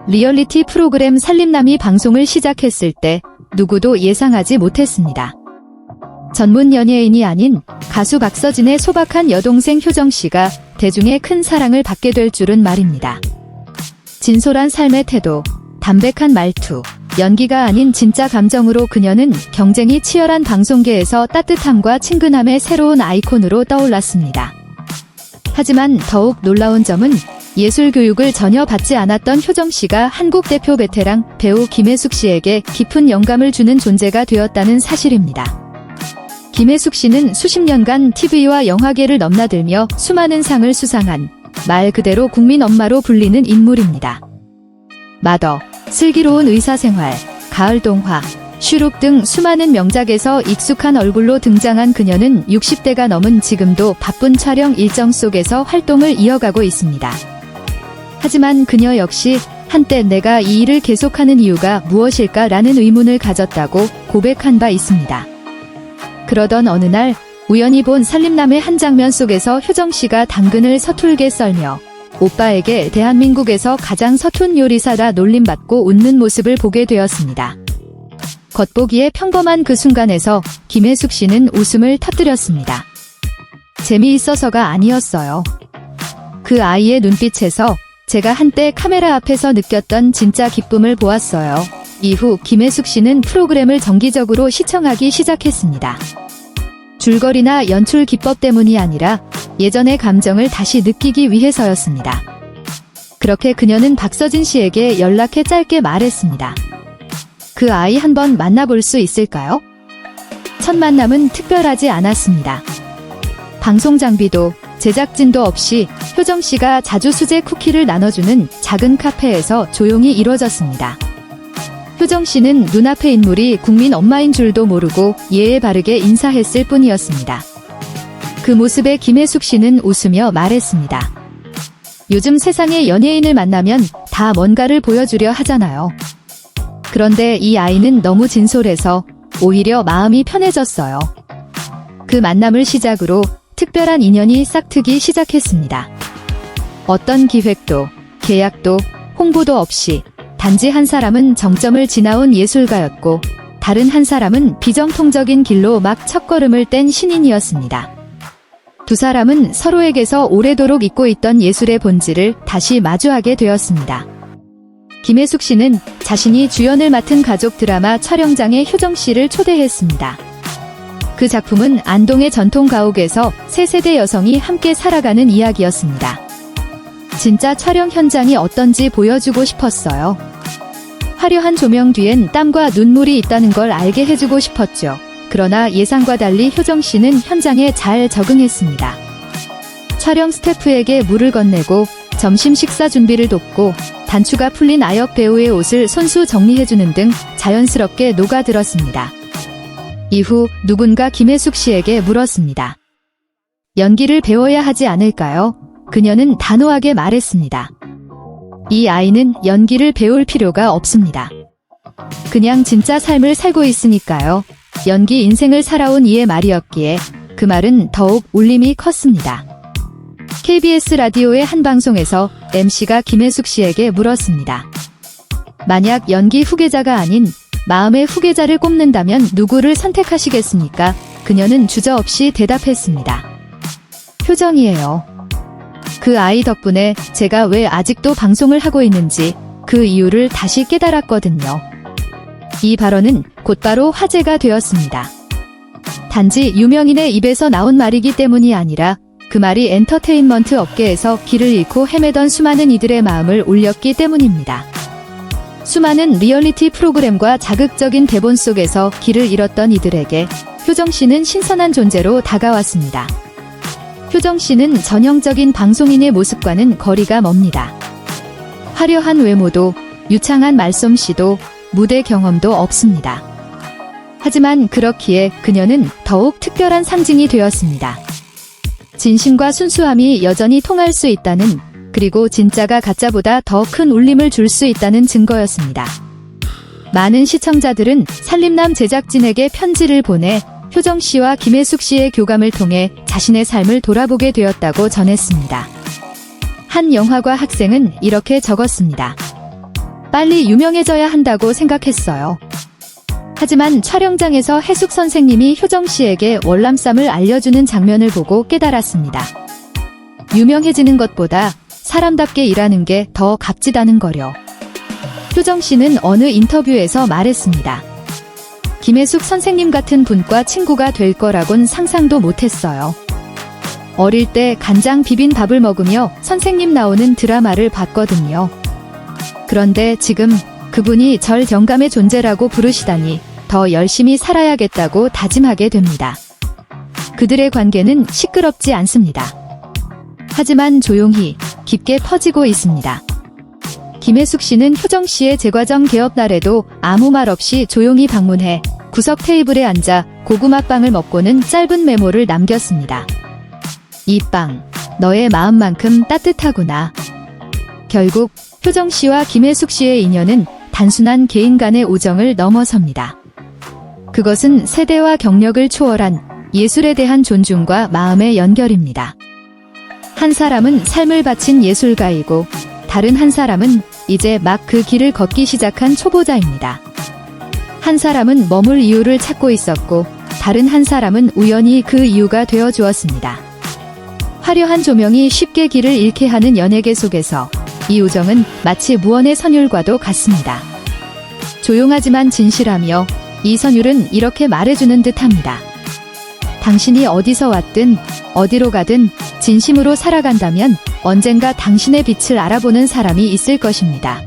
리얼리티 프로그램 살림남이 방송을 시작했을 때 누구도 예상하지 못했습니다. 전문 연예인이 아닌 가수 박서진의 소박한 여동생 효정씨가 대중의 큰 사랑을 받게 될 줄은 말입니다. 진솔한 삶의 태도, 담백한 말투, 연기가 아닌 진짜 감정으로 그녀는 경쟁이 치열한 방송계에서 따뜻함과 친근함의 새로운 아이콘으로 떠올랐습니다. 하지만 더욱 놀라운 점은 예술 교육을 전혀 받지 않았던 효정씨가 한국 대표 베테랑 배우 김혜숙 씨에게 깊은 영감을 주는 존재가 되었다는 사실입니다. 김혜숙 씨는 수십 년간 TV와 영화계를 넘나들며 수많은 상을 수상한 말 그대로 국민 엄마로 불리는 인물입니다. 마더, 슬기로운 의사생활, 가을동화, 슈룩 등 수많은 명작에서 익숙한 얼굴로 등장한 그녀는 60대가 넘은 지금도 바쁜 촬영 일정 속에서 활동을 이어가고 있습니다. 하지만 그녀 역시 한때 내가 이 일을 계속하는 이유가 무엇일까라는 의문을 가졌다고 고백한 바 있습니다. 그러던 어느 날 우연히 본 살림남의 한 장면 속에서 효정씨가 당근을 서툴게 썰며 오빠에게 대한민국에서 가장 서툰 요리사라 놀림받고 웃는 모습을 보게 되었습니다. 겉보기에 평범한 그 순간에서 김혜숙 씨는 웃음을 터뜨렸습니다. 재미있어서가 아니었어요. 그 아이의 눈빛에서 제가 한때 카메라 앞에서 느꼈던 진짜 기쁨을 보았어요. 이후 김혜숙 씨는 프로그램을 정기적으로 시청하기 시작했습니다. 줄거리나 연출 기법 때문이 아니라 예전의 감정을 다시 느끼기 위해서였습니다. 그렇게 그녀는 박서진 씨에게 연락해 짧게 말했습니다. 그 아이 한번 만나볼 수 있을까요? 첫 만남은 특별하지 않았습니다. 방송 장비도 제작진도 없이 효정씨가 자주 수제 쿠키를 나눠주는 작은 카페에서 조용히 이뤄졌습니다. 효정씨는 눈앞의 인물이 국민 엄마인 줄도 모르고 예의 바르게 인사했을 뿐이었습니다. 그 모습에 김혜숙 씨는 웃으며 말했습니다. 요즘 세상에 연예인을 만나면 다 뭔가를 보여주려 하잖아요. 그런데 이 아이는 너무 진솔해서 오히려 마음이 편해졌어요. 그 만남을 시작으로 특별한 인연이 싹트기 시작했습니다. 어떤 기획도, 계약도, 홍보도 없이 단지 한 사람은 정점을 지나온 예술가였고 다른 한 사람은 비정통적인 길로 막 첫걸음을 뗀 신인이었습니다. 두 사람은 서로에게서 오래도록 잊고 있던 예술의 본질을 다시 마주하게 되었습니다. 김혜숙 씨는 자신이 주연을 맡은 가족 드라마 촬영장에 효정씨를 초대했습니다. 그 작품은 안동의 전통 가옥에서 세 세대 여성이 함께 살아가는 이야기였습니다. 진짜 촬영 현장이 어떤지 보여주고 싶었어요. 화려한 조명 뒤엔 땀과 눈물이 있다는 걸 알게 해주고 싶었죠. 그러나 예상과 달리 효정씨는 현장에 잘 적응했습니다. 촬영 스태프에게 물을 건네고 점심 식사 준비를 돕고 단추가 풀린 아역 배우의 옷을 손수 정리해주는 등 자연스럽게 녹아들었습니다. 이후 누군가 김혜숙 씨에게 물었습니다. 연기를 배워야 하지 않을까요? 그녀는 단호하게 말했습니다. 이 아이는 연기를 배울 필요가 없습니다. 그냥 진짜 삶을 살고 있으니까요. 연기 인생을 살아온 이의 말이었기에 그 말은 더욱 울림이 컸습니다. KBS 라디오의 한 방송에서 MC가 김혜숙 씨에게 물었습니다. 만약 연기 후계자가 아닌 마음의 후계자를 꼽는다면 누구를 선택하시겠습니까? 그녀는 주저없이 대답했습니다. 효정이에요. 그 아이 덕분에 제가 왜 아직도 방송을 하고 있는지 그 이유를 다시 깨달았거든요. 이 발언은 곧바로 화제가 되었습니다. 단지 유명인의 입에서 나온 말이기 때문이 아니라 그 말이 엔터테인먼트 업계에서 길을 잃고 헤매던 수많은 이들의 마음을 울렸기 때문입니다. 수많은 리얼리티 프로그램과 자극적인 대본 속에서 길을 잃었던 이들에게 효정씨는 신선한 존재로 다가왔습니다. 효정씨는 전형적인 방송인의 모습과는 거리가 멉니다. 화려한 외모도 유창한 말솜씨도 무대 경험도 없습니다. 하지만 그렇기에 그녀는 더욱 특별한 상징이 되었습니다. 진심과 순수함이 여전히 통할 수 있다는, 그리고 진짜가 가짜보다 더 큰 울림을 줄 수 있다는 증거였습니다. 많은 시청자들은 살림남 제작진에게 편지를 보내 효정씨와 김혜숙 씨의 교감을 통해 자신의 삶을 돌아보게 되었다고 전했습니다. 한 영화과 학생은 이렇게 적었습니다. 빨리 유명해져야 한다고 생각했어요. 하지만 촬영장에서 해숙 선생님이 효정 씨에게 월남쌈을 알려주는 장면을 보고 깨달았습니다. 유명해지는 것보다 사람답게 일하는 게 더 값지다는 거려. 효정 씨는 어느 인터뷰에서 말했습니다. 김혜숙 선생님 같은 분과 친구가 될 거라곤 상상도 못했어요. 어릴 때 간장 비빔밥을 먹으며 선생님 나오는 드라마를 봤거든요. 그런데 지금 그분이 절 영감의 존재라고 부르시다니 더 열심히 살아야겠다고 다짐하게 됩니다. 그들의 관계는 시끄럽지 않습니다. 하지만 조용히 깊게 퍼지고 있습니다. 김혜숙 씨는 효정 씨의 재과정 개업 날에도 아무 말 없이 조용히 방문해 구석 테이블에 앉아 고구마빵을 먹고는 짧은 메모를 남겼습니다. 이 빵, 너의 마음만큼 따뜻하구나. 결국 효정 씨와 김혜숙 씨의 인연은 단순한 개인 간의 우정을 넘어섭니다. 그것은 세대와 경력을 초월한 예술에 대한 존중과 마음의 연결입니다. 한 사람은 삶을 바친 예술가이고 다른 한 사람은 이제 막 그 길을 걷기 시작한 초보자입니다. 한 사람은 머물 이유를 찾고 있었고 다른 한 사람은 우연히 그 이유가 되어 주었습니다. 화려한 조명이 쉽게 길을 잃게 하는 연예계 속에서 이 우정은 마치 무언의 선율과도 같습니다. 조용하지만 진실하며 이 선율은 이렇게 말해주는 듯합니다. 당신이 어디서 왔든 어디로 가든 진심으로 살아간다면 언젠가 당신의 빛을 알아보는 사람이 있을 것입니다.